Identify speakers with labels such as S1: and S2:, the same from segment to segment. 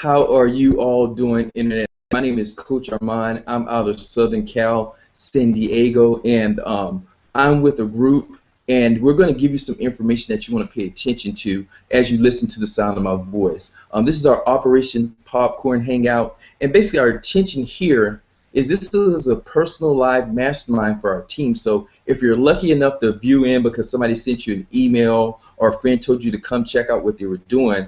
S1: How are you all doing, Internet? My name is Coach Armand. I'm out of Southern Cal, San Diego, and I'm with a group, and we're going to give you some information that you want to pay attention to as you listen to the sound of my voice. This is our Operation Popcorn Hangout, and basically our intention here is this is a personal live mastermind for our team. So if you're lucky enough to view in because somebody sent you an email or a friend told you to come check out what they were doing,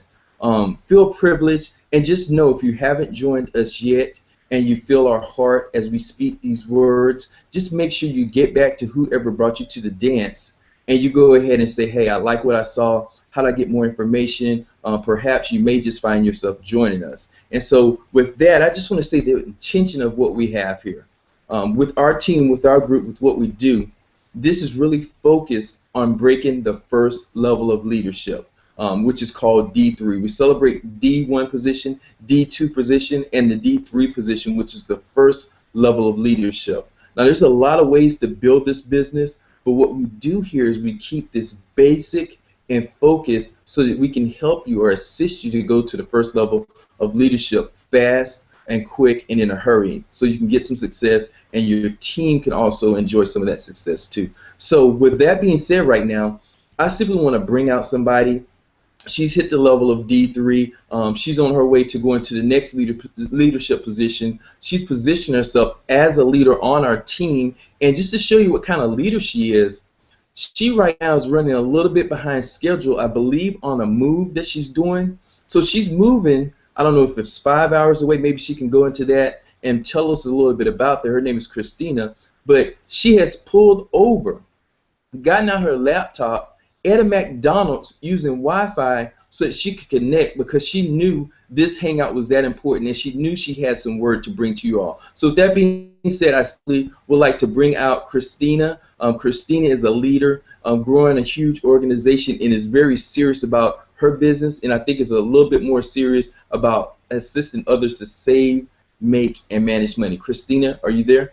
S1: feel privileged, and just know if you haven't joined us yet and you feel our heart as we speak these words, just make sure you get back to whoever brought you to the dance and you go ahead and say, hey, I like what I saw. How do I get more information? Perhaps you may just find yourself joining us. And so with that, I just want to say the intention of what we have here. With our team, with our group, with what we do, this is really focused on breaking the first level of leadership, which is called D3. We celebrate D1 position, D2 position, and the D3 position, which is the first level of leadership. Now, there's a lot of ways to build this business, but what we do here is we keep this basic and focused so that we can help you or assist you to go to the first level of leadership fast and quick and in a hurry so you can get some success and your team can also enjoy some of that success too. So with that being said right now, I simply want to bring out somebody. She's hit the level of D3. She's on her way to going to the next leadership position. She's positioned herself as a leader on our team. And just to show you what kind of leader she is, she right now is running a little bit behind schedule, I believe, on a move that she's doing. So she's moving. I don't know if it's 5 hours away. Maybe she can go into that and tell us a little bit about that. Her name is Christina. But she has pulled over, gotten out her laptop, at a McDonald's using Wi-Fi so that she could connect because she knew this hangout was that important and she knew she had some word to bring to you all. So with that being said, I simply would like to bring out Christina. Christina is a leader, growing a huge organization and is very serious about her business, and I think is a little bit more serious about assisting others to save, make, and manage money. Christina, are you there?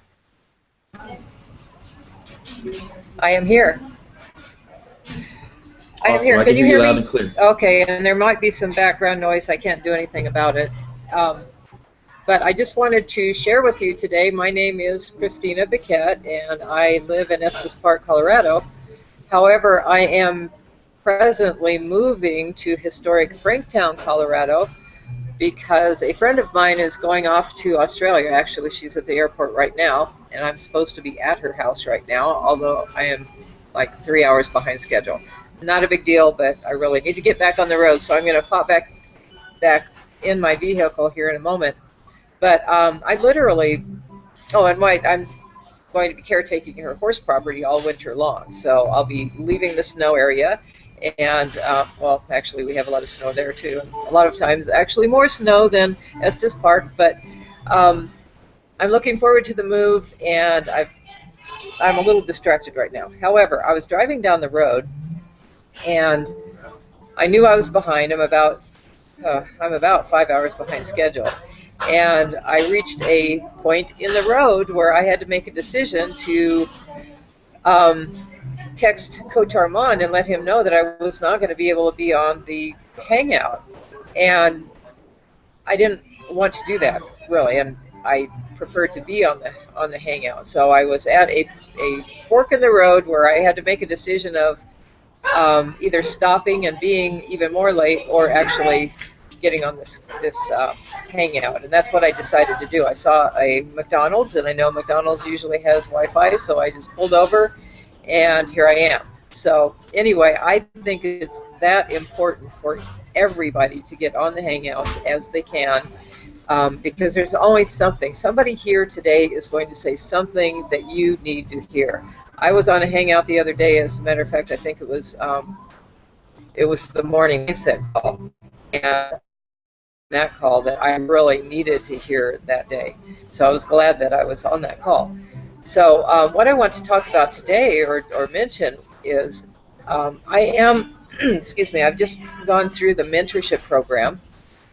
S2: I am here. I am
S1: Awesome.
S2: here.
S1: I
S2: Can you hear
S1: loud
S2: me?
S1: and clear.
S2: Okay, and there might be some background noise. I can't do anything about it. But I just wanted to share with you today, my name is Christina Biquette, and I live in Estes Park, Colorado. However, I am presently moving to historic Franktown, Colorado, because a friend of mine is going off to Australia. Actually, she's at the airport right now, and I'm supposed to be at her house right now, although I am like 3 hours behind schedule. Not a big deal, but I really need to get back on the road, so I'm going to pop back in my vehicle here in a moment. But I literally, oh, and wait, I'm going to be caretaking her horse property all winter long, so I'll be leaving the snow area, and, well, actually we have a lot of snow there too, and a lot of times actually more snow than Estes Park, but I'm looking forward to the move, and I'm a little distracted right now. However, I was driving down the road, and I knew I was behind. I'm about 5 hours behind schedule, and I reached a point in the road where I had to make a decision to text Coach Armand and let him know that I was not going to be able to be on the hangout, and I didn't want to do that really, and I preferred to be on the hangout. So I was at a fork in the road where I had to make a decision of either stopping and being even more late or actually getting on this hangout, and that's what I decided to do. I saw a McDonald's, and I know McDonald's usually has Wi-Fi, so I just pulled over, and here I am. So anyway, I think it's that important for everybody to get on the hangouts as they can, because there's always something. Somebody here today is going to say something that you need to hear. I was on a hangout the other day. As a matter of fact, I think it was the morning mindset call, and that call that I really needed to hear that day. So I was glad that I was on that call. So what I want to talk about today or mention is I am, excuse me, I've just gone through the mentorship program,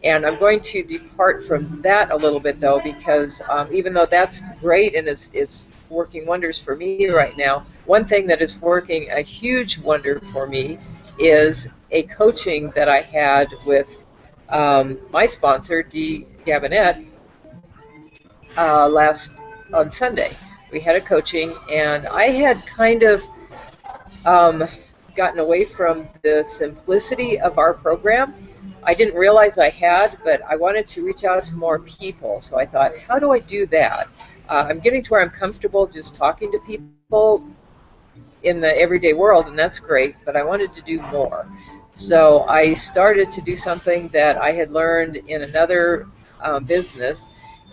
S2: and I'm going to depart from that a little bit though, because even though that's great and it's working wonders for me right now, one thing that is working a huge wonder for me is a coaching that I had with my sponsor, D. Gabinet, last on Sunday. We had a coaching, and I had kind of um, gotten away from the simplicity of our program. I didn't realize I had, but I wanted to reach out to more people. So I thought, how do I do that? I'm getting to where I'm comfortable just talking to people in the everyday world, and that's great, but I wanted to do more. So I started to do something that I had learned in another business,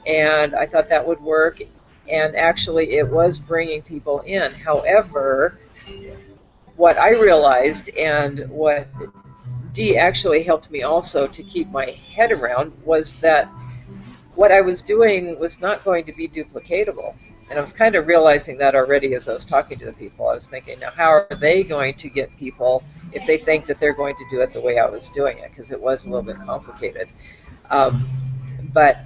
S2: and I thought that would work. And actually, it was bringing people in. However, what I realized and what Dee actually helped me also to keep my head around was that what I was doing was not going to be duplicatable. And I was kind of realizing that already as I was talking to the people. I was thinking, now how are they going to get people if they think that they're going to do it the way I was doing it? Because it was a little bit complicated. Um, but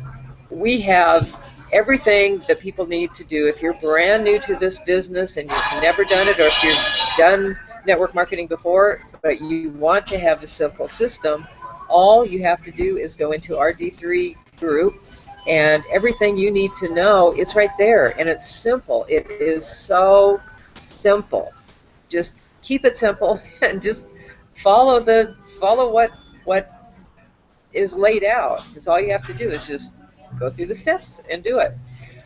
S2: we have everything that people need to do. If you're brand new to this business and you've never done it, or if you've done network marketing before, but you want to have a simple system, all you have to do is go into our D3 group, and everything you need to know, it's right there, and it's simple. It is so simple. Just keep it simple and just follow what is laid out. Because all you have to do is just go through the steps and do it.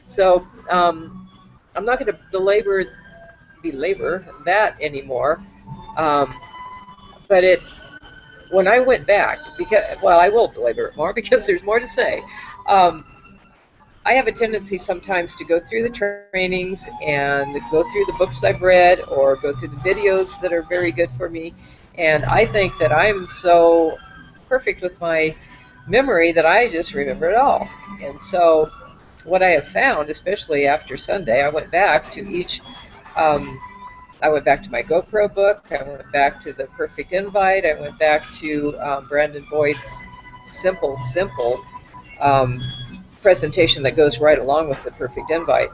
S2: So I'm not going to belabor that anymore. Um, but when I went back, because, well, I will belabor it more because there's more to say. Um, I have a tendency sometimes to go through the trainings and go through the books I've read or go through the videos that are very good for me. And I think that I'm so perfect with my memory that I just remember it all. And so what I have found, especially after Sunday, I went back to I went back to my GoPro book, I went back to the Perfect Invite, I went back to Brandon Boyd's simple um, presentation that goes right along with the Perfect Invite.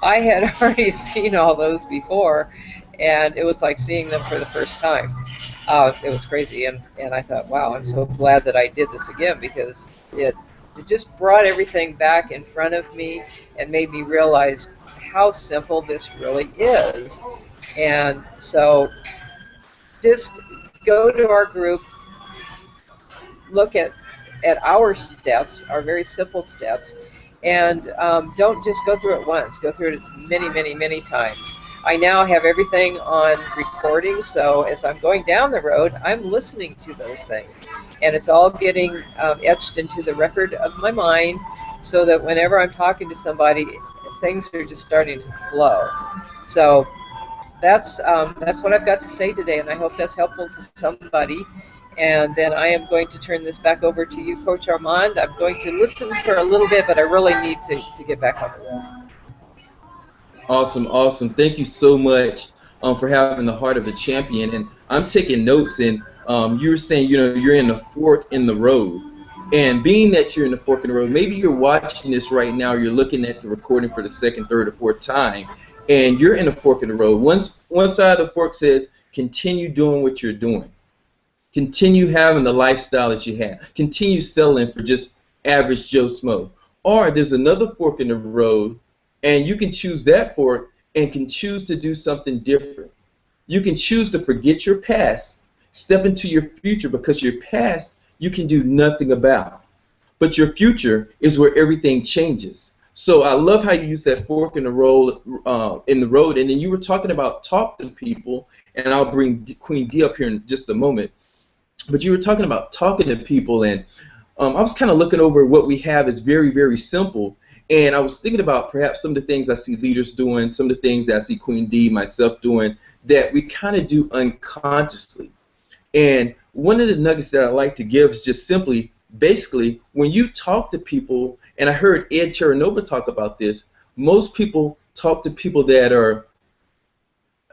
S2: I had already seen all those before, and it was like seeing them for the first time. It was crazy, and I thought, wow, I'm so glad that I did this again, because it just brought everything back in front of me and made me realize how simple this really is. And so just go to our group, look at our steps, our very simple steps, and don't just go through it once. Go through it many times. I now have everything on recording, so as I'm going down the road, I'm listening to those things. And it's all getting etched into the record of my mind, so that whenever I'm talking to somebody, things are just starting to flow. So that's what I've got to say today, and I hope that's helpful to somebody. And then I am going to turn this back over to you, Coach Armand. I'm going to listen for a little bit, but I really need to get back on the road.
S1: Awesome, awesome. Thank you so much for having the heart of a champion. And I'm taking notes, and you were saying, you know, you're in a fork in the road. And being that you're in the fork in the road, maybe you're watching this right now, you're looking at the recording for the second, third, or fourth time, and you're in a fork in the road. One side of the fork says, continue doing what you're doing. Continue having the lifestyle that you have. Continue selling for just average Joe Smo. Or there's another fork in the road, and you can choose that fork and can choose to do something different. You can choose to forget your past, step into your future, because your past you can do nothing about. But your future is where everything changes. So I love how you use that fork in the road, and then you were talking about talking to people, and I'll bring Queen D up here in just a moment. But you were talking about talking to people, and I was kind of looking over what we have is very simple, and I was thinking about perhaps some of the things I see leaders doing, some of the things that I see Queen D, myself doing, that we kind of do unconsciously. And one of the nuggets that I like to give is just simply, basically, when you talk to people, and I heard Ed Terranova talk about this, most people talk to people that are,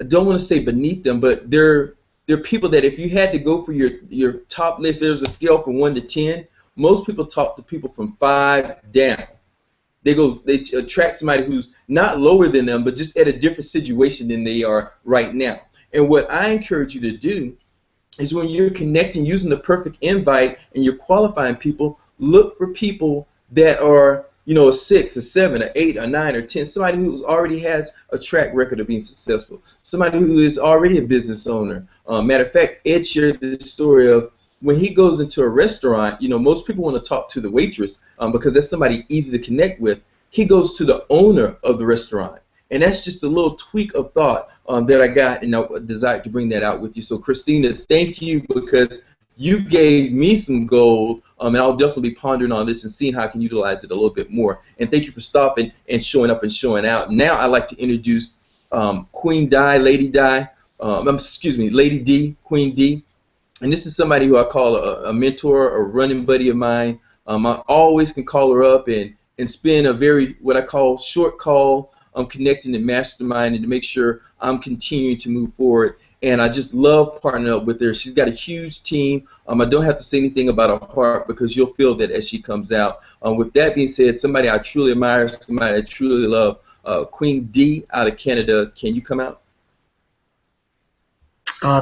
S1: I don't want to say beneath them, but they're people that if you had to go for your top list, if there's a scale from 1 to 10, most people talk to people from 5 down. They attract somebody who's not lower than them, but just at a different situation than they are right now. And what I encourage you to do is when you're connecting using the perfect invite and you're qualifying people, look for people that are, a 6, a 7, a 8, a 9, or 10, somebody who already has a track record of being successful, somebody who is already a business owner. Matter of fact, Ed shared this story of when he goes into a restaurant, most people want to talk to the waitress because that's somebody easy to connect with. He goes to the owner of the restaurant. And that's just a little tweak of thought that I got, and I desired to bring that out with you. So, Christina, thank you, because you gave me some gold, and I'll definitely be pondering on this and seeing how I can utilize it a little bit more. And thank you for stopping and showing up and showing out. Now I'd like to introduce Queen Di, Lady Di, excuse me, Lady D, Queen D. And this is somebody who I call a mentor, a running buddy of mine. I always can call her up and spend a very, what I call, short call. I'm connecting to MasterMind and to make sure I'm continuing to move forward. And I just love partnering up with her. She's got a huge team. I don't have to say anything about her heart because you'll feel that as she comes out. With that being said, somebody I truly admire, somebody I truly love, Queen D out of Canada. Can you come out?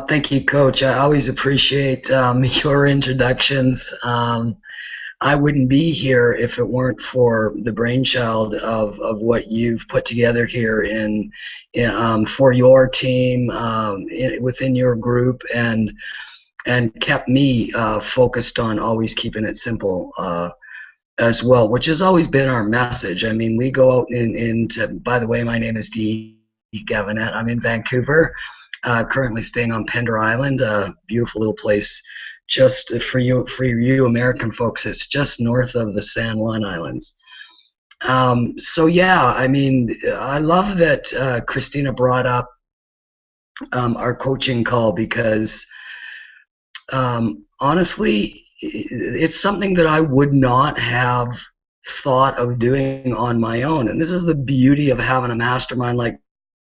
S3: Thank you, Coach. I always appreciate your introductions. I wouldn't be here if it weren't for the brainchild of what you've put together here for your team within your group, and kept me focused on always keeping it simple as well, which has always been our message. I mean, we go out into, by the way, my name is D. Gavinet. I'm in Vancouver, currently staying on Pender Island, a beautiful little place. Just for you American folks, it's just north of the San Juan Islands. So yeah, I mean, I love that Christina brought up our coaching call, because honestly, it's something that I would not have thought of doing on my own. And this is the beauty of having a mastermind like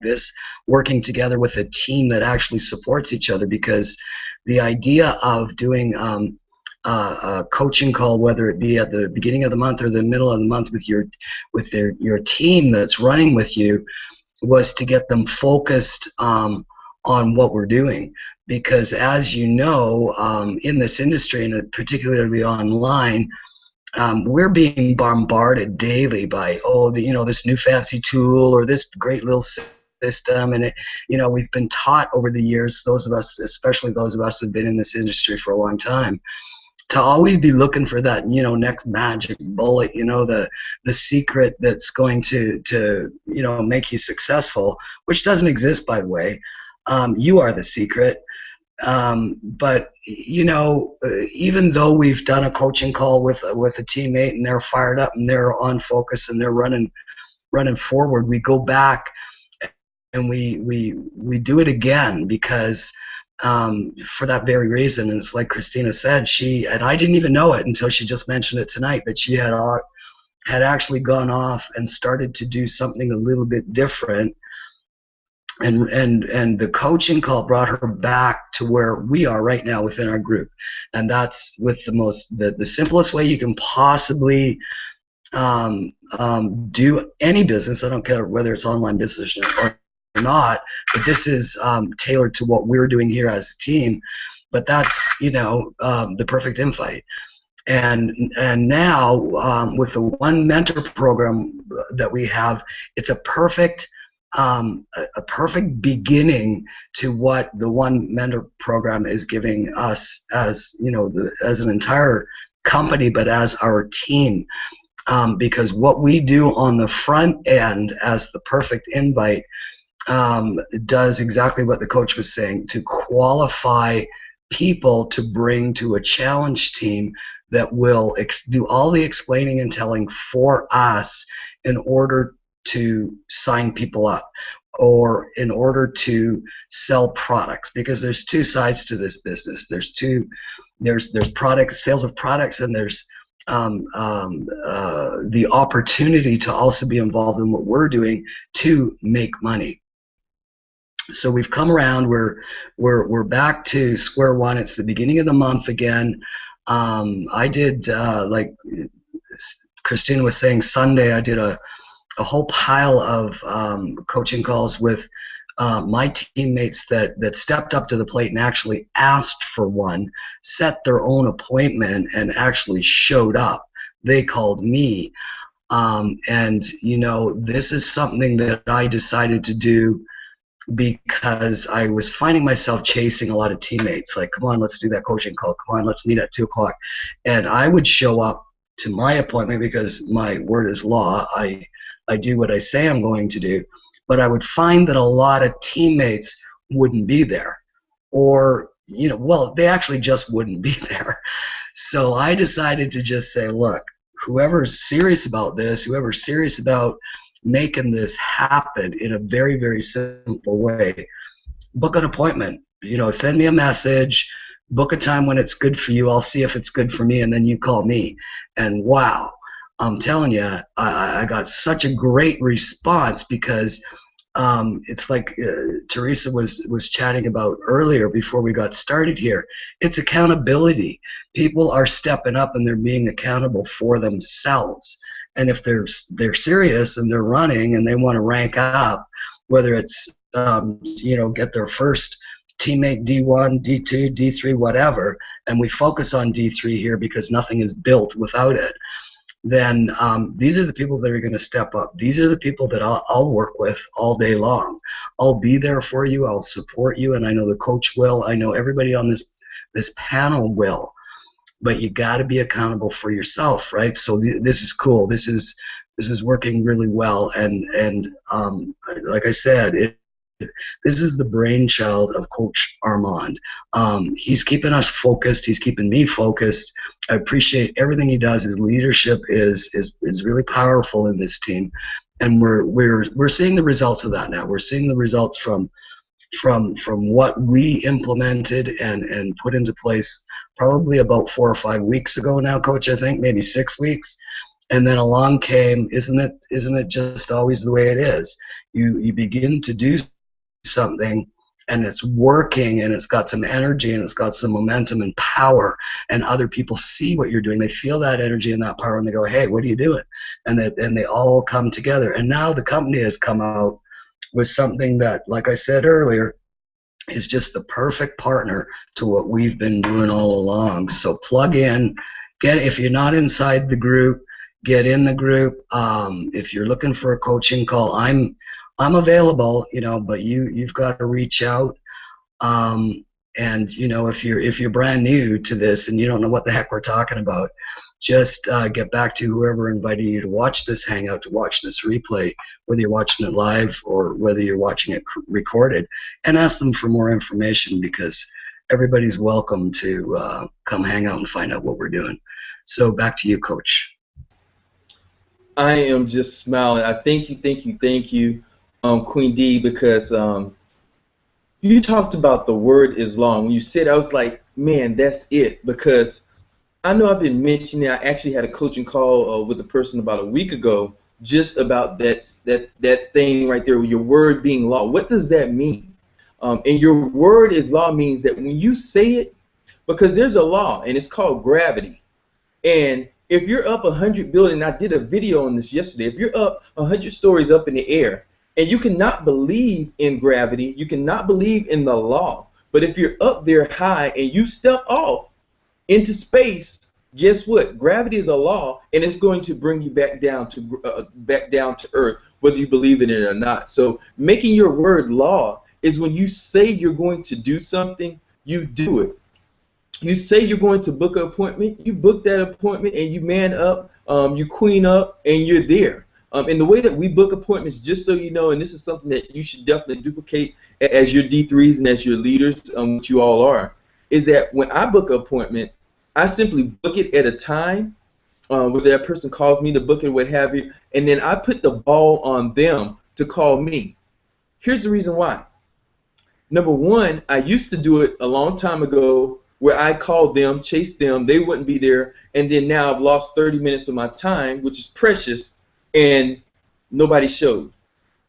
S3: this, working together with a team that actually supports each other, because the idea of doing a coaching call, whether it be at the beginning of the month or the middle of the month with your team that's running with you, was to get them focused on what we're doing. Because as you know, in this industry, and particularly online, we're being bombarded daily by, this new fancy tool or this great little system, and we've been taught over the years, those of us, especially those of us who've been in this industry for a long time, to always be looking for that next magic bullet, the secret that's going to make you successful, which doesn't exist, by the way. You are the secret. But even though we've done a coaching call with a teammate and they're fired up and they're on focus and they're running forward, we go back and we do it again, because for that very reason. And it's like Christina said, and I didn't even know it until she just mentioned it tonight, that she had actually gone off and started to do something a little bit different. And the coaching call brought her back to where we are right now within our group, and that's with the simplest way you can possibly do any business. I don't care whether it's online business or not, but this is tailored to what we're doing here as a team. But that's the perfect invite. And now with the One Mentor program that we have, it's a perfect beginning to what the One Mentor program is giving us as as an entire company, but as our team, because what we do on the front end as the perfect invite does exactly what the coach was saying, to qualify people to bring to a challenge team that will do all the explaining and telling for us in order to sign people up, or in order to sell products. Because there's two sides to this business. There's products, sales of products, and there's the opportunity to also be involved in what we're doing to make money. So we've come around. We're back to square one. It's the beginning of the month again. I did, like Christina was saying, Sunday I did a whole pile of coaching calls with My teammates that stepped up to the plate and actually asked for one, set their own appointment, and actually showed up. They called me. And, you know, this is something that I decided to do because I was finding myself chasing a lot of teammates. Like, come on, let's do that coaching call. Come on, let's meet at 2 o'clock. And I would show up to my appointment because my word is law. I do what I say I'm going to do. But I would find that a lot of teammates wouldn't be there. Or, you know, well, they actually just wouldn't be there. So I decided to just say, look, whoever's serious about this, whoever's serious about making this happen in a very, very simple way, book an appointment. You know, send me a message, book a time when it's good for you. I'll see if it's good for me, and then you call me. And wow, I'm telling you, I got such a great response because it's like Teresa was chatting about earlier before we got started here. It's accountability. People are stepping up and they're being accountable for themselves. And if they're serious and they're running and they want to rank up, whether it's you know, get their first teammate D1, D2, D3, whatever, and we focus on D3 here because nothing is built without it, then these are the people that are going to step up. These are the people that I'll work with all day long. I'll be there for you. I'll support you, and I know the coach will. I know everybody on this panel will. But you got to be accountable for yourself, right? So this is cool. This is working really well, and like I said, this is the brainchild of Coach Armand. He's keeping us focused. He's keeping me focused. I appreciate everything he does. His leadership is really powerful in this team, and we're seeing the results of that now. We're seeing the results from what we implemented and put into place probably about 4 or 5 weeks ago now, Coach. I think maybe 6 weeks. And then along came, isn't it just always the way it is? You begin to do something and it's working and it's got some energy and it's got some momentum and power, and other people see what you're doing. They feel that energy and that power and they go, hey, what are you doing? And they all come together. And now the company has come out with something that, like I said earlier, is just the perfect partner to what we've been doing all along. So plug in, if you're not inside the group, get in the group. If you're looking for a coaching call, I'm available, you know, but you've got to reach out. And you know, if you're brand new to this and you don't know what the heck we're talking about, just get back to whoever invited you to watch this hangout, to watch this replay, whether you're watching it live or whether you're watching it recorded, and ask them for more information, because everybody's welcome to come hang out and find out what we're doing. So back to you, Coach.
S1: I am just smiling. I thank you, Queen D, because you talked about the word Islam. When you said, I was like, man, that's it, because I know I've been mentioning, I actually had a coaching call with a person about a week ago just about that thing right there, your word being law. What does that mean? And your word is law means that when you say it, because there's a law and it's called gravity. And if you're up 100 buildings, I did a video on this yesterday, if you're up 100 stories up in the air and you cannot believe in gravity, you cannot believe in the law, but if you're up there high and you step off into space, guess what? Gravity is a law, and it's going to bring you back down to earth, whether you believe in it or not. So making your word law is when you say you're going to do something, you do it. You say you're going to book an appointment, you book that appointment, and you man up, you queen up, and you're there. And the way that we book appointments, just so you know, and this is something that you should definitely duplicate as your D3s and as your leaders, which you all are, is that when I book an appointment, I simply book it at a time, whether that person calls me to book it or what have you, and then I put the ball on them to call me. Here's the reason why. Number one, I used to do it a long time ago where I called them, chased them, they wouldn't be there, and then now I've lost 30 minutes of my time, which is precious, and nobody showed.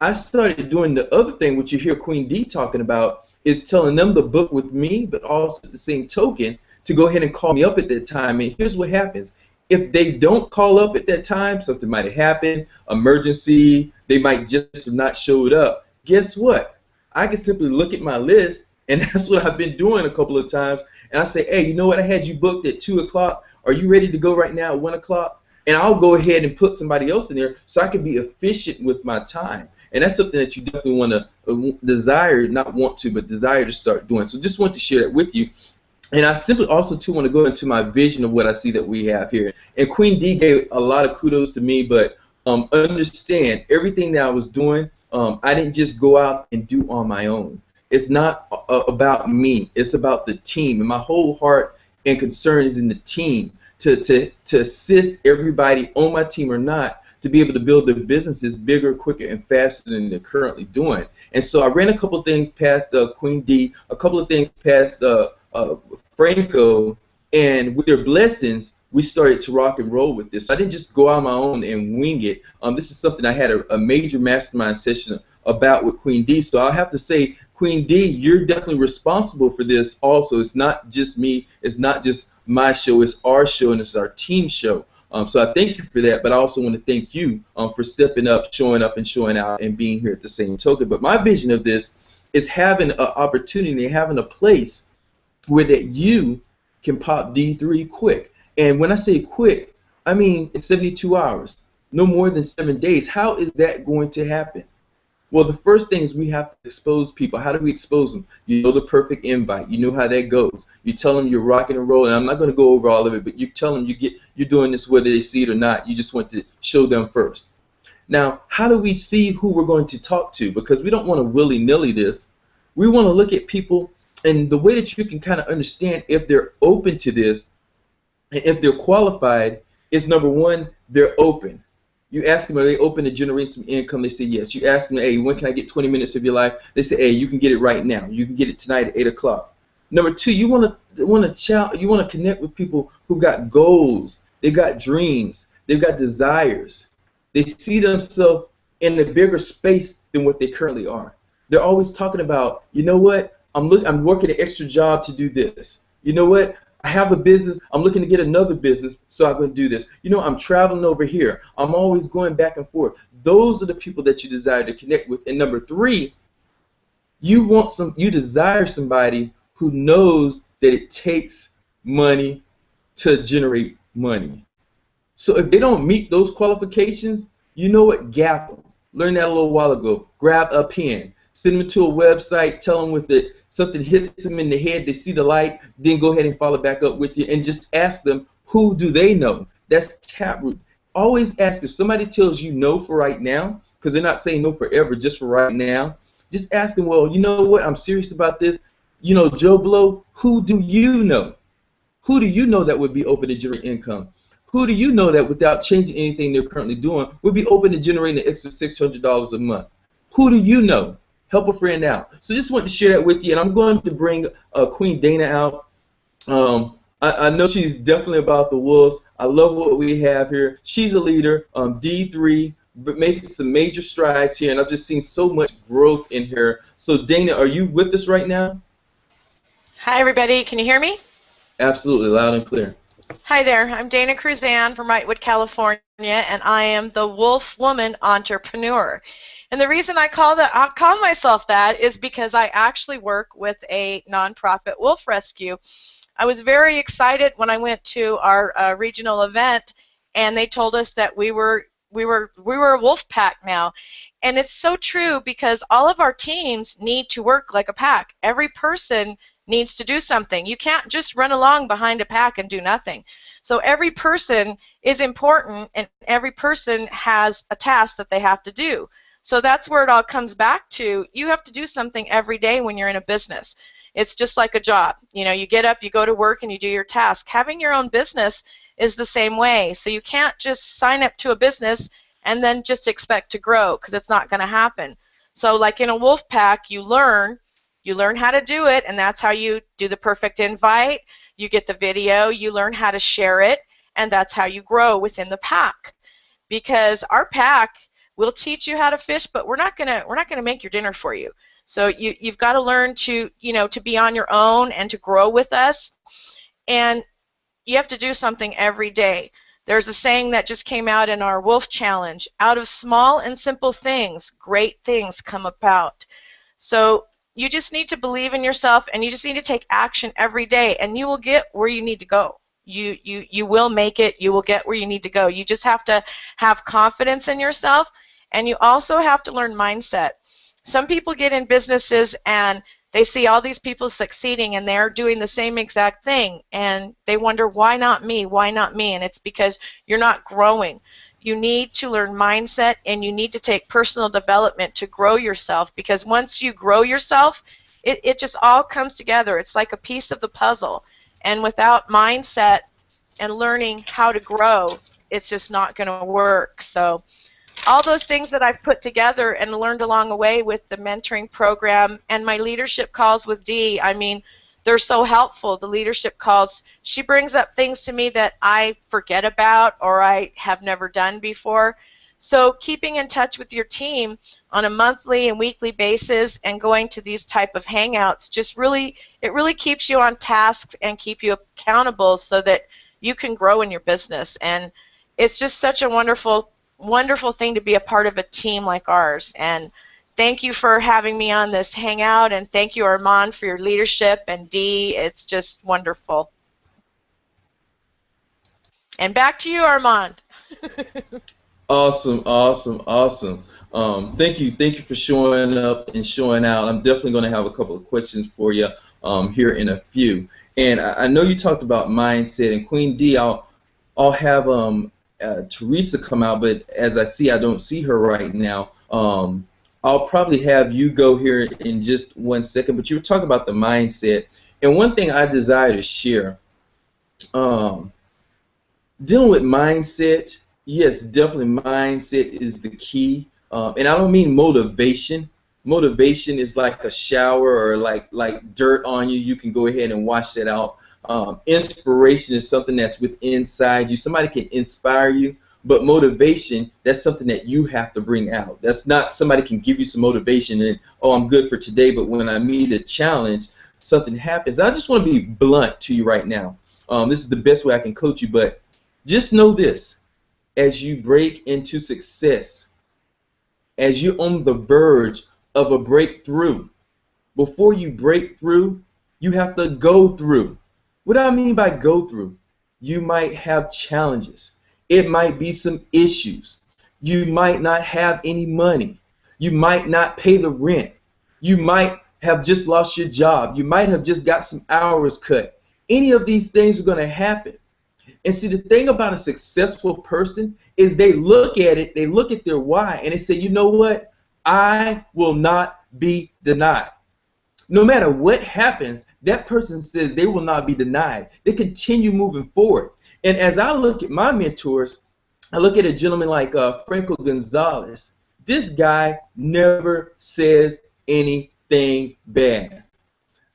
S1: I started doing the other thing, which you hear Queen D talking about, is telling them to book with me, but also at the same token, to go ahead and call me up at that time. And here's what happens. If they don't call up at that time, something might have happened, emergency, they might just have not showed up. Guess what? I can simply look at my list, and that's what I've been doing a couple of times. And I say, hey, you know what? I had you booked at 2 o'clock. Are you ready to go right now at 1 o'clock? And I'll go ahead and put somebody else in there so I can be efficient with my time. And that's something that you definitely want to desire, not want to, but desire to start doing. So just want to share that with you. And I simply also too want to go into my vision of what I see that we have here. And Queen D gave a lot of kudos to me, but understand everything that I was doing, I didn't just go out and do on my own. It's not about me. It's about the team. And my whole heart and concern is in the team to assist everybody on my team or not to be able to build their businesses bigger, quicker, and faster than they're currently doing. And so I ran a couple of things past Queen D, a couple of things past Franco, and with their blessings, we started to rock and roll with this. So I didn't just go on my own and wing it. This is something I had a major mastermind session about with Queen D. So I'll have to say, Queen D, you're definitely responsible for this also. It's not just me. It's not just my show. It's our show, and it's our team show. So I thank you for that, but I also want to thank you for stepping up and showing out and being here at the same token. But my vision of this is having an opportunity, having a place where that you can pop D3 quick. And when I say quick, I mean it's 72 hours, no more than 7 days. How is that going to happen? Well, the first thing is we have to expose people. How do we expose them? You know the perfect invite. You know how that goes. You tell them you're rocking and rolling. I'm not going to go over all of it, but you tell them you're doing this whether they see it or not. You just want to show them first. Now, how do we see who we're going to talk to? Because we don't want to willy-nilly this. We want to look at people, and the way that you can kind of understand if they're open to this and if they're qualified is, number one, they're open. You ask them, are they open to generate some income? They say yes. You ask them, hey, when can I get 20 minutes of your life? They say, hey, you can get it right now. You can get it tonight at 8 o'clock. Number two, you want to connect with people who got goals. They've got dreams. They've got desires. They see themselves in a bigger space than what they currently are. They're always talking about, you know what? I'm working an extra job to do this. You know what? I have a business. I'm looking to get another business, so I'm going to do this. You know, I'm traveling over here. I'm always going back and forth. Those are the people that you desire to connect with. And number three, you desire somebody who knows that it takes money to generate money. So if they don't meet those qualifications, you know what? Gap them. Learned that a little while ago. Grab a pen. Send them to a website. Tell them with it. Something hits them in the head, they see the light, then go ahead and follow back up with you and just ask them, who do they know? That's taproot. Always ask. If somebody tells you no for right now, because they're not saying no forever, just for right now, just ask them, well, you know what, I'm serious about this. You know, Joe Blow, who do you know? Who do you know that would be open to generate income? Who do you know that without changing anything they're currently doing would be open to generating an extra $600 a month? Who do you know? Help a friend out. So just wanted to share that with you, and I'm going to bring Queen Dana out. I know she's definitely about the wolves. I love what we have here. She's a leader, D3, but making some major strides here, and I've just seen so much growth in her. So Dana, are you with us right now?
S4: Hi everybody, can you hear me?
S1: Absolutely, loud and clear.
S4: Hi there, I'm Dana Cruzan from Wrightwood, California, and I am the Wolf Woman Entrepreneur. And the reason I call myself that is because I actually work with a nonprofit wolf rescue. I was very excited when I went to our regional event, and they told us that we were a wolf pack now. And it's so true, because all of our teams need to work like a pack. Every person needs to do something. You can't just run along behind a pack and do nothing. So every person is important, and every person has a task that they have to do. So that's where it all comes back to. You have to do something every day when you're in a business. It's just like a job. You know, you get up, you go to work, and you do your task. Having your own business is the same way. So you can't just sign up to a business and then just expect to grow, because it's not going to happen. So like in a wolf pack, you learn how to do it, and that's how you do the perfect invite. You get the video, you learn how to share it, and that's how you grow within the pack. Because our pack will teach you how to fish, but we're not gonna make your dinner for you. So you've got to learn to be on your own and to grow with us, and you have to do something every day. There's a saying that just came out in our Wolf Challenge: out of small and simple things, great things come about. So you just need to believe in yourself, and you just need to take action every day, and you will get where you need to go. You will make it. You will get where you need to go. You just have to have confidence in yourself, and you also have to learn mindset. Some people get in businesses and they see all these people succeeding and they're doing the same exact thing, and they wonder, why not me? Why not me? And it's because you're not growing. You need to learn mindset, and you need to take personal development to grow yourself, because once you grow yourself, it just all comes together. It's like a piece of the puzzle. And without mindset and learning how to grow, it's just not going to work. So all those things that I've put together and learned along the way with the mentoring program and my leadership calls with Dee, I mean, they're so helpful. The leadership calls, she brings up things to me that I forget about or I have never done before. So keeping in touch with your team on a monthly and weekly basis and going to these type of hangouts just really, it really keeps you on task and keep you accountable so that you can grow in your business. And it's just such a wonderful thing to be a part of a team like ours. And thank you for having me on this hangout, and thank you, Armand, for your leadership, and Dee, it's just wonderful. And back to you, Armand.
S1: Awesome, awesome, awesome. Thank you for showing up and showing out. I'm definitely going to have a couple of questions for you here in a few. And I know you talked about mindset, and Queen Dee, I'll have Teresa come out, but as I see, I don't see her right now. I'll probably have you go here in just 1 second, but you were talking about the mindset. And one thing I desire to share, dealing with mindset, yes, definitely mindset is the key. And I don't mean motivation. Motivation is like a shower or like dirt on you. You can go ahead and wash that out. Inspiration is something that's within inside you. Somebody can inspire you, but motivation, that's something that you have to bring out. That's not somebody can give you some motivation and, oh, I'm good for today, but when I meet a challenge, something happens. I just want to be blunt to you right now. This is the best way I can coach you, but just know this. As you break into success, as you're on the verge of a breakthrough, before you break through, you have to go through. What do I mean by go through? You might have challenges. It might be some issues. You might not have any money. You might not pay the rent. You might have just lost your job. You might have just got some hours cut. Any of these things are going to happen. And see, the thing about a successful person is they look at it, they look at their why, and they say, you know what? I will not be denied. No matter what happens, that person says they will not be denied. They continue moving forward. And as I look at my mentors, I look at a gentleman like Franco Gonzalez. This guy never says anything bad.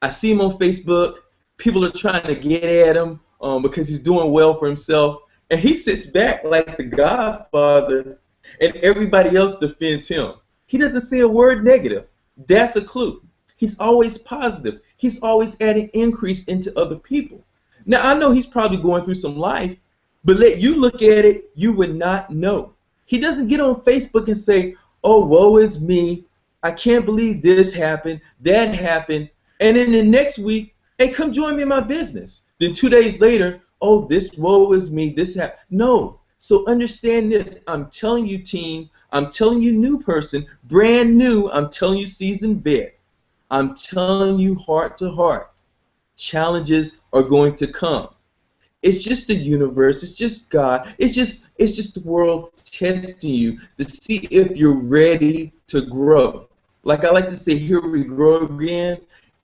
S1: I see him on Facebook. People are trying to get at him because he's doing well for himself. And he sits back like the Godfather, and everybody else defends him. He doesn't say a word negative. That's a clue. He's always positive. He's always adding increase into other people. Now, I know he's probably going through some life, but let you look at it, you would not know. He doesn't get on Facebook and say, oh, woe is me. I can't believe this happened, that happened. And then the next week, hey, come join me in my business. Then 2 days later, oh, this woe is me, this happened. No. So understand this. I'm telling you, team. I'm telling you, new person, brand new. I'm telling you, seasoned vet. I'm telling you, heart to heart, challenges are going to come. It's just the universe. It's just God. It's just the world testing you to see if you're ready to grow. Like I like to say, here we grow again.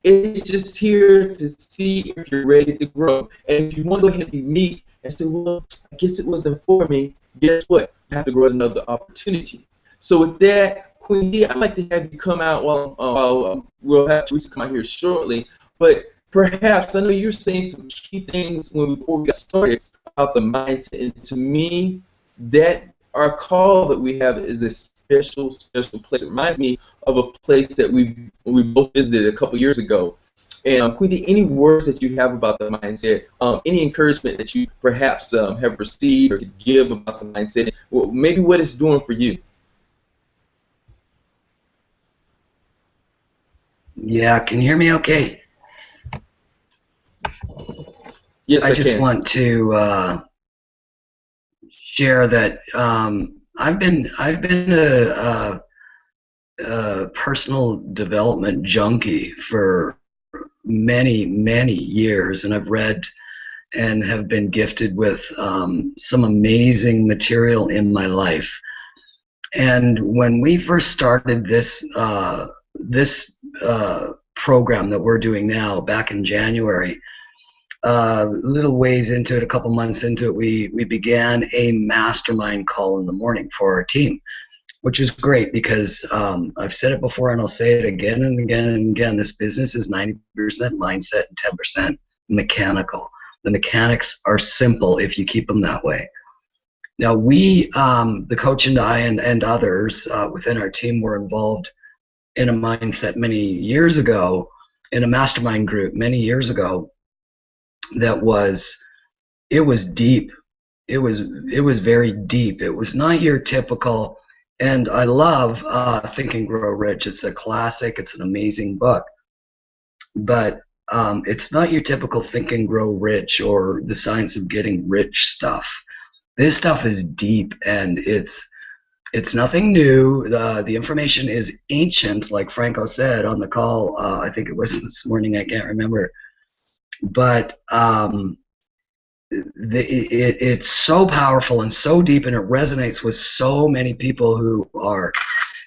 S1: It's just here to see if you're ready to grow. And if you want to go ahead and be meek and say, well, I guess it wasn't for me, guess what? You have to grow another opportunity. So with that, Queen Dee, I'd like to have you come out. Well, we'll have Teresa come out here shortly. But perhaps, I know you're saying some key things before we got started about the mindset. And to me, that our call that we have is a special place. It reminds me of a place that we both visited a couple years ago. And Queen Dee, any words that you have about the mindset, any encouragement that you perhaps have received or could give about the mindset, well, maybe what it's doing for you?
S3: Yeah, can you hear me okay?
S1: Yes,
S3: I
S1: I
S3: just
S1: can.
S3: want to share that I've been a personal development junkie for many years, and I've read and have been gifted with some amazing material in my life. And when we first started this program that we're doing now back in January, little ways into it, a couple months into it, we began a mastermind call in the morning for our team, which is great because I've said it before and I'll say it again and again and again. This business is 90% mindset and 10% mechanical. The mechanics are simple if you keep them that way. Now, the coach and I and others within our team were involved in a mindset many years ago, in a mastermind group many years ago that was, it was deep. It was very deep. It was not your typical, and I love Think and Grow Rich. It's a classic. It's an amazing book, but it's not your typical Think and Grow Rich or the science of getting rich stuff. This stuff is deep, and it's nothing new. The information is ancient, like Franco said on the call. I think it was this morning. I can't remember, but it's so powerful and so deep, and it resonates with so many people who are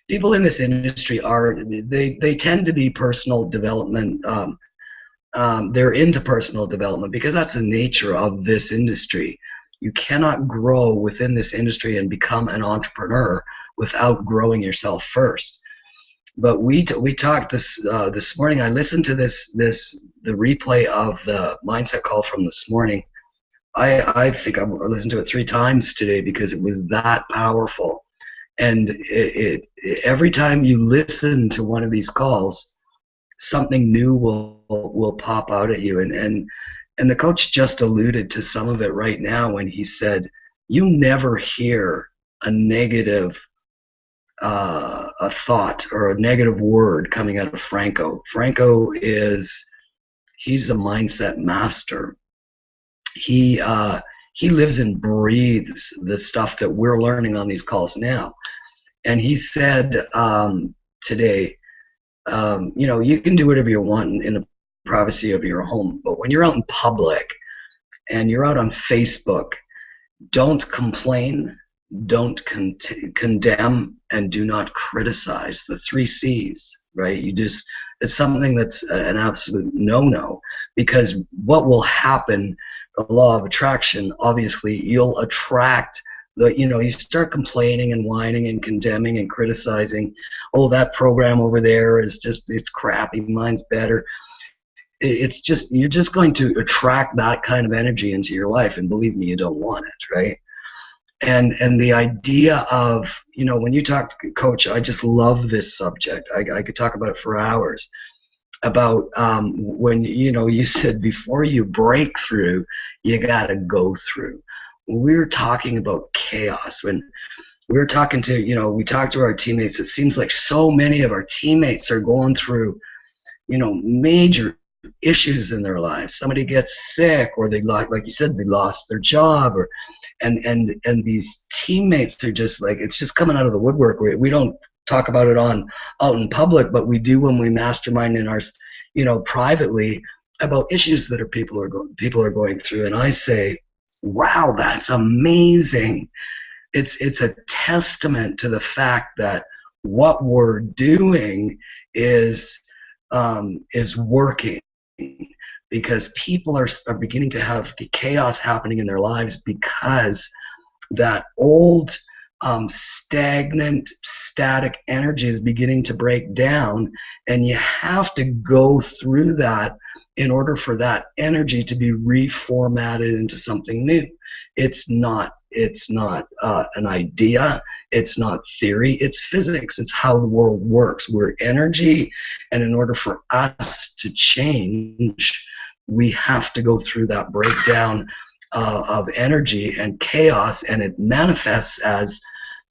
S3: people in this industry. They tend to be personal development. They're into personal development because that's the nature of this industry. You cannot grow within this industry and become an entrepreneur without growing yourself first. But we talked this morning. I listened to the replay of the mindset call from this morning. I think I listened to it 3 times today because it was that powerful. And every time you listen to one of these calls, something new will pop out at you. And the coach just alluded to some of it right now when he said, "You never hear a negative a thought or a negative word coming out of Franco. He's a mindset master. He lives and breathes the stuff that we're learning on these calls now." And he said today, you can do whatever you want in the privacy of your home, but when you're out in public and you're out on Facebook, don't complain, don't condemn, and do not criticize. The 3 C's, right? It's something that's an absolute no-no, because what will happen, the law of attraction, obviously, you'll attract you start complaining and whining and condemning and criticizing. Oh, that program over there it's crappy, mine's better. You're just going to attract that kind of energy into your life, and believe me, you don't want it, right? And the idea of, when you talk to Coach, I just love this subject. I could talk about it for hours, about when you said before you break through, you got to go through. We're talking about chaos. When we're talking to, we talk to our teammates, it seems like so many of our teammates are going through, major issues in their lives. Somebody gets sick, or like you said, they lost their job, or and these teammates are just like, it's just coming out of the woodwork. We don't talk about it out in public, but we do when we mastermind in our, privately, about issues that people are going through. And I say, wow, that's amazing. It's a testament to the fact that what we're doing is working, because people are beginning to have the chaos happening in their lives because that old stagnant, static energy is beginning to break down, and you have to go through that in order for that energy to be reformatted into something new. It's not an idea. It's not theory. It's physics. It's how the world works. We're energy, and in order for us to change, we have to go through that breakdown of energy and chaos, and it manifests as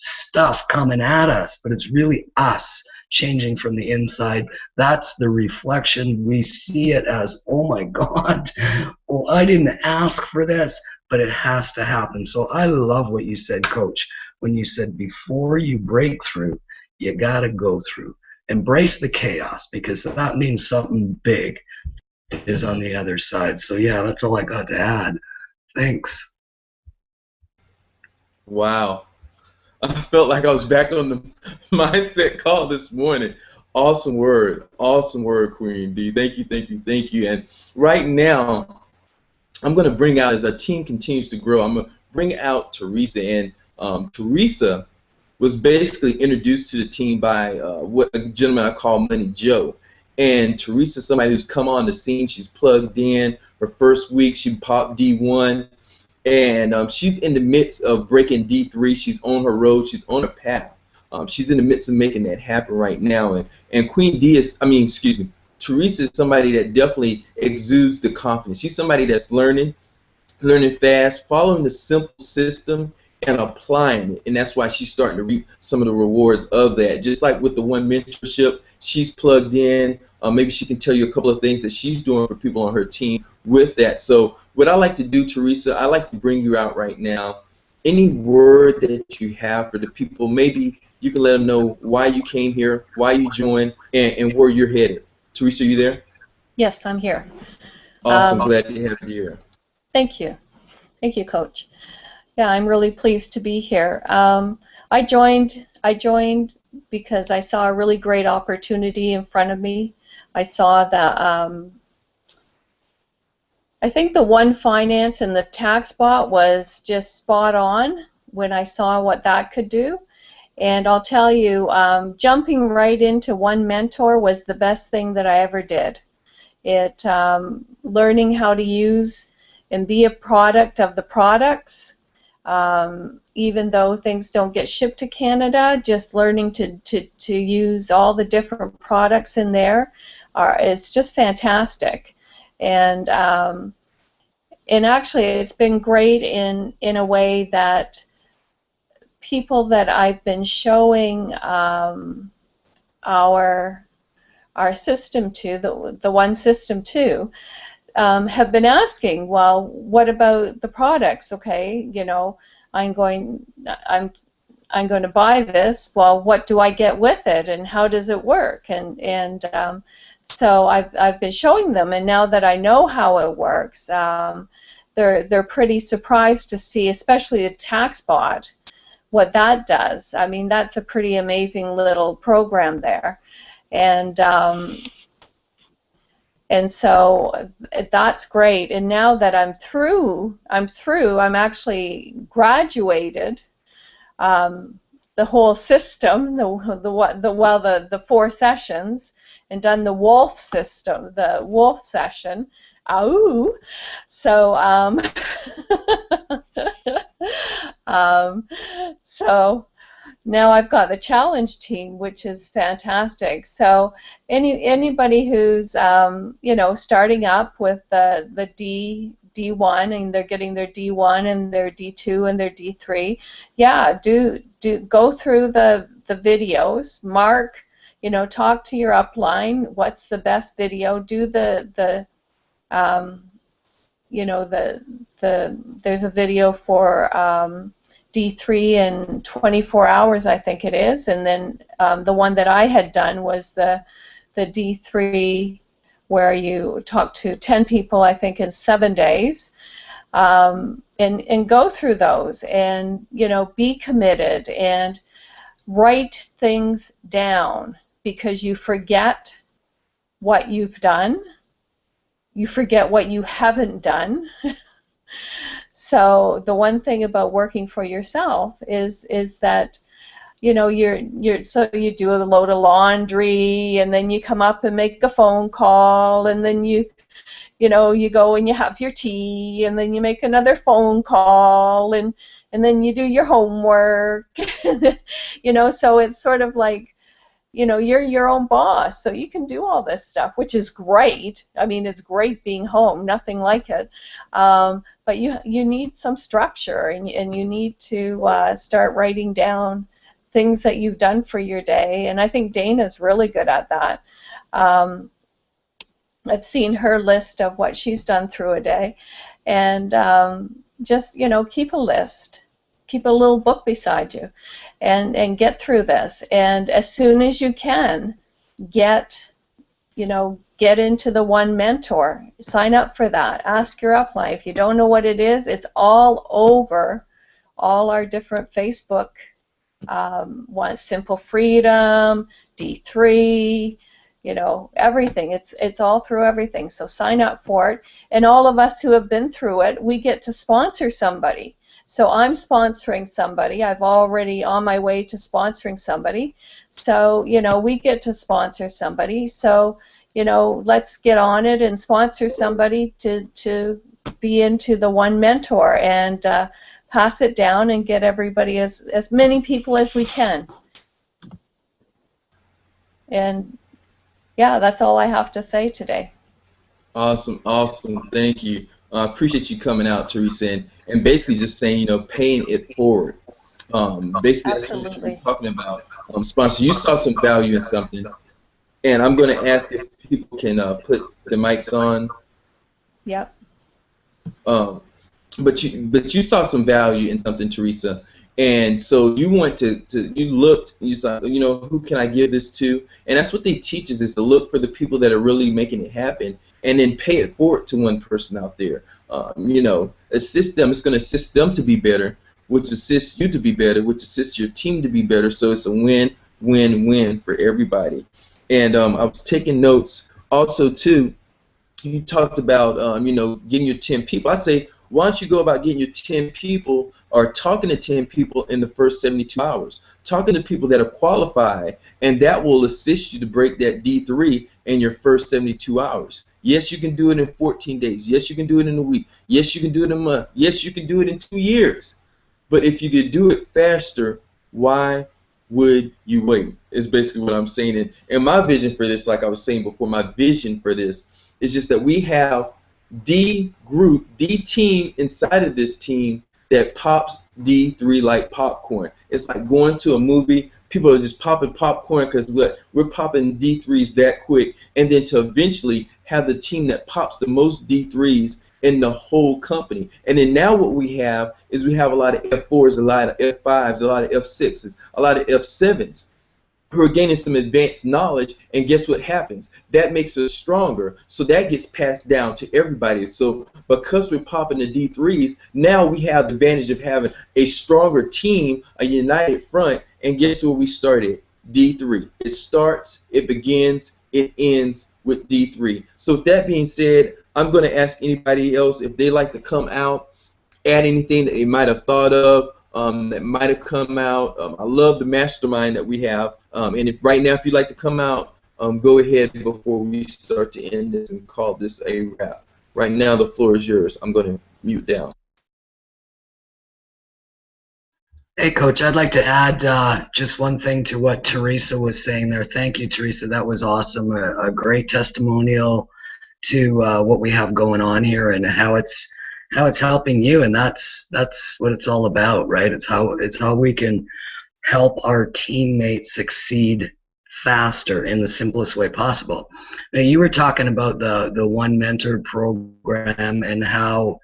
S3: stuff coming at us, but it's really us changing from the inside. That's the reflection. We see it as, oh my God, well, I didn't ask for this, but it has to happen. So I love what you said, Coach, when you said before you break through, you got to go through. Embrace the chaos, because that means something big is on the other side. So yeah, that's all I got to add. Thanks.
S1: Wow. I felt like I was back on the mindset call this morning. Awesome word, Queen D. Thank you, thank you, thank you. And right now, I'm going to bring out, as our team continues to grow, I'm going to bring out Teresa. And Teresa was basically introduced to the team by what a gentleman I call Money Joe. And Teresa's somebody who's come on the scene. She's plugged in. Her first week, she popped D1. And she's in the midst of breaking D3. She's on her road. She's on her path. She's in the midst of making that happen right now. And Queen D is, Teresa is somebody that definitely exudes the confidence. She's somebody that's learning fast, following the simple system and applying it. And that's why she's starting to reap some of the rewards of that. Just like with the One Mentorship, she's plugged in. Maybe she can tell you a couple of things that she's doing for people on her team with that. So what I like to do, Teresa, I like to bring you out right now. Any word that you have for the people, maybe you can let them know why you came here, why you joined, and where you're headed. Teresa, are you there?
S5: Yes, I'm here.
S1: Awesome. Glad to have you here.
S5: Thank you. Thank you, Coach. Yeah, I'm really pleased to be here. I joined because I saw a really great opportunity in front of me. I saw that I think the One Finance and the tax bot was just spot on when I saw what that could do. And I'll tell you, jumping right into One Mentor was the best thing that I ever did. It learning how to use and be a product of the products, even though things don't get shipped to Canada, just learning to use all the different products in there is just fantastic. And actually it's been great in a way that people that I've been showing our system to, the one system to, have been asking, well, what about the products? Okay, you know, I'm going to buy this. Well, what do I get with it, and how does it work? And so I've been showing them, and now that I know how it works, they're pretty surprised to see, especially the tax bot, what that does. I mean, that's a pretty amazing little program there, and so that's great. And now that I'm through, I'm actually graduated the whole system, the 4 sessions, and done the wolf system, the wolf session. Ooh. So so now I've got the challenge team, which is fantastic. So anybody who's you know, starting up with the D1 and they're getting their D1 and their D2 and their D3, yeah, do go through the videos, mark, you know, talk to your upline, what's the best video, do you know, there's a video for D3 in 24 hours, I think it is, and then the one that I had done was the D3 where you talk to 10 people, I think, in 7 days, and go through those, and, you know, be committed and write things down, because you forget what you've done, you forget what you haven't done. So the one thing about working for yourself is that, you know, so you do a load of laundry, and then you come up and make a phone call, and then you know, you go and you have your tea, and then you make another phone call, and then you do your homework. You know, so it's sort of like, you know, you're your own boss, so you can do all this stuff, which is great. I mean, it's great being home, nothing like it. But you need some structure, and you need to start writing down things that you've done for your day, and I think Dana's really good at that. I've seen her list of what she's done through a day, and just, you know, keep a list. Keep a little book beside you, and get through this. And as soon as you can, get into the One Mentor. Sign up for that. Ask your upline. If you don't know what it is, it's all over all our different Facebook one, Simple Freedom, D3, you know, everything. It's all through everything. So sign up for it. And all of us who have been through it, we get to sponsor somebody. So I'm sponsoring somebody. I've already on my way to sponsoring somebody. So, you know, we get to sponsor somebody. So, you know, let's get on it and sponsor somebody to be into the One Mentor, and pass it down and get everybody, as many people as we can. And yeah, that's all I have to say today.
S1: Awesome, awesome. Thank you. I appreciate you coming out, Teresa, and basically just saying, you know, paying it forward. Basically, that's what
S5: Absolutely.
S1: you're talking about. Sponsor, you saw some value in something, and I'm going to ask if people can put the mics on.
S5: Yep.
S1: But you saw some value in something, Teresa, and so you went you looked, you saw, you know, who can I give this to? And that's what they teach us, is to look for the people that are really making it happen, and then pay it forward to one person out there. You know, assist them. It's going to assist them to be better, which assists you to be better, which assists your team to be better. So it's a win-win-win for everybody. And I was taking notes also too. You talked about you know, getting your 10 people. I say, why don't you go about getting your 10 people, or talking to 10 people in the first 72 hours, talking to people that are qualified, and that will assist you to break that D3 in your first 72 hours. Yes, you can do it in 14 days. Yes, you can do it in a week. Yes, you can do it in a month. Yes, you can do it in 2 years. But if you could do it faster, why would you wait? Is basically what I'm saying. And my vision for this, like I was saying before, my vision for this is just that we have D group, D team inside of this team that pops D3 like popcorn. It's like going to a movie. People are just popping popcorn because we're popping D3s that quick, and then to eventually have the team that pops the most D3s in the whole company. And then now what we have is we have a lot of F4s, a lot of F5s, a lot of F6s, a lot of F7s who are gaining some advanced knowledge, and guess what happens? That makes us stronger, so that gets passed down to everybody. So because we're popping the D3s, now we have the advantage of having a stronger team, a united front, and guess where we started? D3. It starts, it begins, it ends with D3. So with that being said, I'm going to ask anybody else if they like to come out, add anything that they might have thought of, that might have come out. I love the mastermind that we have. And if right now, if you'd like to come out, go ahead before we start to end this and call this a wrap. Right now, the floor is yours. I'm going to mute down.
S3: Hey, Coach, I'd like to add just one thing to what Teresa was saying there. Thank you, Teresa. That was awesome. A great testimonial to what we have going on here and how it's helping you, and that's what it's all about, right? It's how we can help our teammates succeed faster in the simplest way possible. Now, you were talking about the One Mentor program and how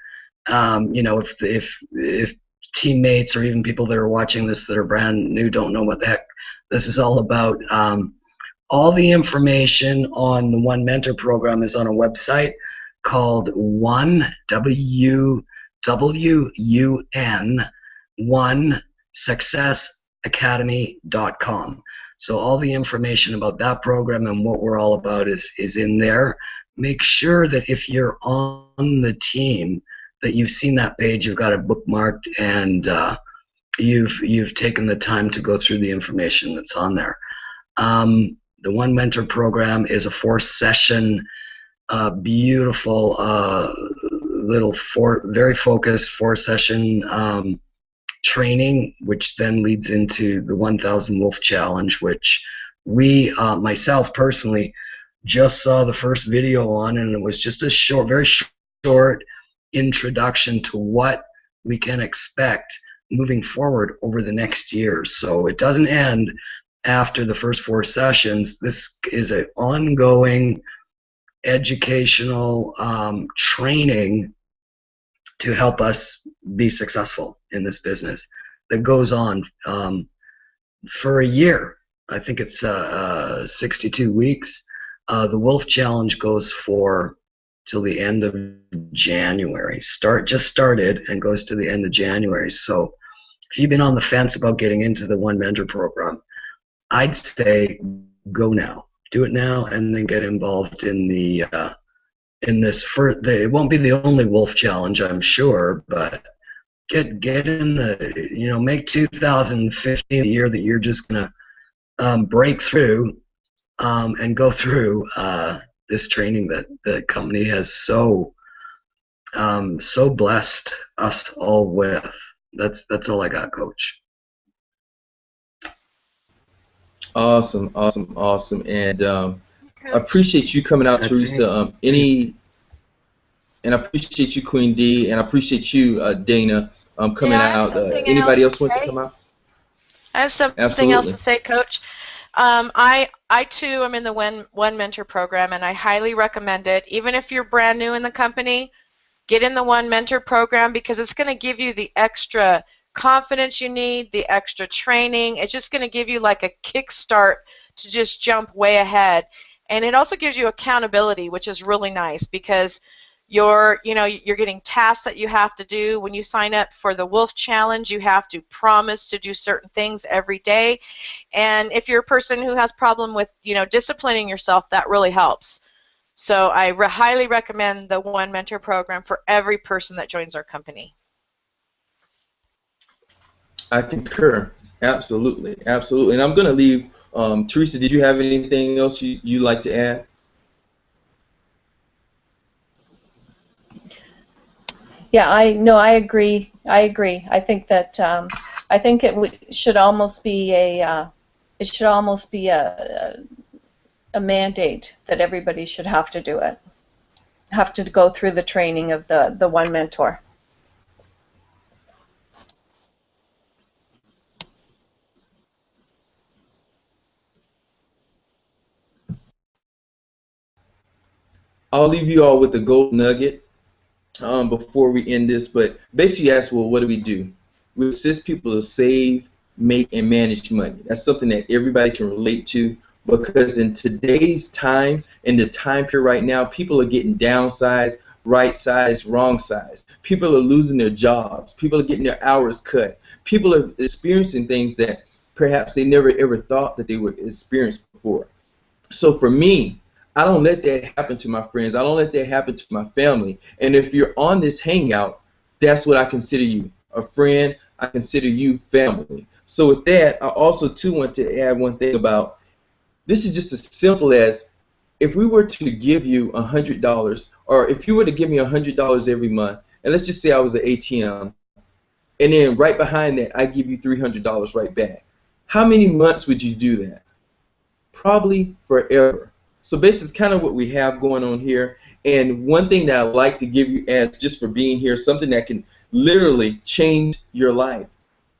S3: you know, if teammates or even people that are watching this that are brand new don't know what the heck this is all about, all the information on the One Mentor program is on a website called onesuccessacademy.com. So all the information about that program and what we're all about is in there. Make sure that if you're on the team that you've seen that page, you've got it bookmarked, and you've taken the time to go through the information that's on there. The One Mentor program is a 4-session, beautiful, little very focused 4-session training, which then leads into the 1000 Wolf Challenge, which we, myself personally, just saw the first video on, and it was just a very short introduction to what we can expect moving forward over the next year. So it doesn't end after the first 4 sessions. This is an ongoing educational training to help us be successful in this business that goes on for a year. I think it's 62 weeks. The Wolf Challenge goes for till the end of January. Just started and goes to the end of January. So if you've been on the fence about getting into the One Mentor program, I'd say go now. Do it now, and then get involved in the in this. It won't be the only Wolf Challenge, I'm sure, but get in the, make 2015 the year that you're just gonna break through and go through this training that the company has so blessed us all with. That's all I got, Coach.
S1: Awesome, awesome, awesome, and I appreciate you coming out, Teresa. And I appreciate you, Queen D, and I appreciate you, Dana, coming out. Anybody else want to come out?
S4: I have something else to say, Coach. I too am in the One Mentor program, and I highly recommend it. Even if you're brand new in the company, get in the One Mentor program, because it's going to give you the extra confidence you need, the extra training. It's just going to give you like a kickstart to just jump way ahead. And it also gives you accountability, which is really nice, because you're getting tasks that you have to do. When you sign up for the Wolf Challenge, you have to promise to do certain things every day. And if you're a person who has problem with, disciplining yourself, that really helps. So I highly recommend the One Mentor program for every person that joins our company.
S1: I concur. Absolutely, absolutely. And I'm going to leave. Teresa, did you have anything else you'd like to add?
S5: Yeah, I agree. I think that it should almost be a mandate that everybody should have to do it. Have to go through the training of the One Mentor.
S1: I'll leave you all with a gold nugget before we end this. But basically, you ask, well, what do we do? We assist people to save, make, and manage money. That's something that everybody can relate to, because in today's times, in the time period right now, people are getting downsized, right size, wrong size. People are losing their jobs. People are getting their hours cut. People are experiencing things that perhaps they never ever thought that they would experience before. So for me, I don't let that happen to my friends. I don't let that happen to my family. And if you're on this hangout, that's what I consider you, a friend. I consider you family. So with that, I also too want to add one thing about this. Is just as simple as, if we were to give you $100, or if you were to give me $100 every month, and let's just say I was an ATM, and then right behind that I give you $300 right back. How many months would you do that? Probably forever. So basically, it's kind of what we have going on here. And one thing that I'd like to give you, as just for being here, something that can literally change your life,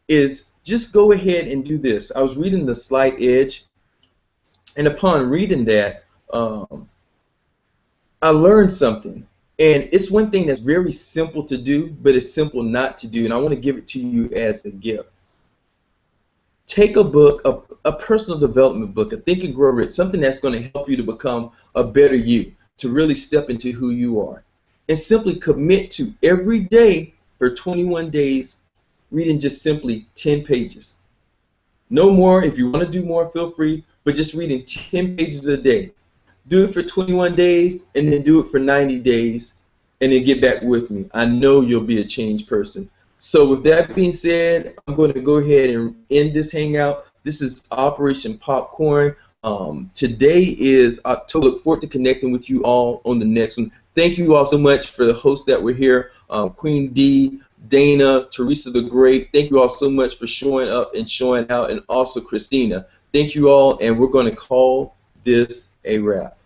S1: is just go ahead and do this. I was reading The Slight Edge, and upon reading that, I learned something. And it's one thing that's very simple to do, but it's simple not to do. And I want to give it to you as a gift. Take a book, a personal development book, a Think and Grow Rich, something that's going to help you to become a better you, to really step into who you are. And simply commit to every day for 21 days reading just simply 10 pages. No more. If you want to do more, feel free, but just reading 10 pages a day. Do it for 21 days, and then do it for 90 days, and then get back with me. I know you'll be a changed person. So with that being said, I'm going to go ahead and end this hangout. This is Operation Popcorn. Today is October. Look forward to connecting with you all on the next one. Thank you all so much for the hosts that were here, Queen D, Dana, Teresa the Great. Thank you all so much for showing up and showing out, and also Christina. Thank you all, and we're going to call this a wrap.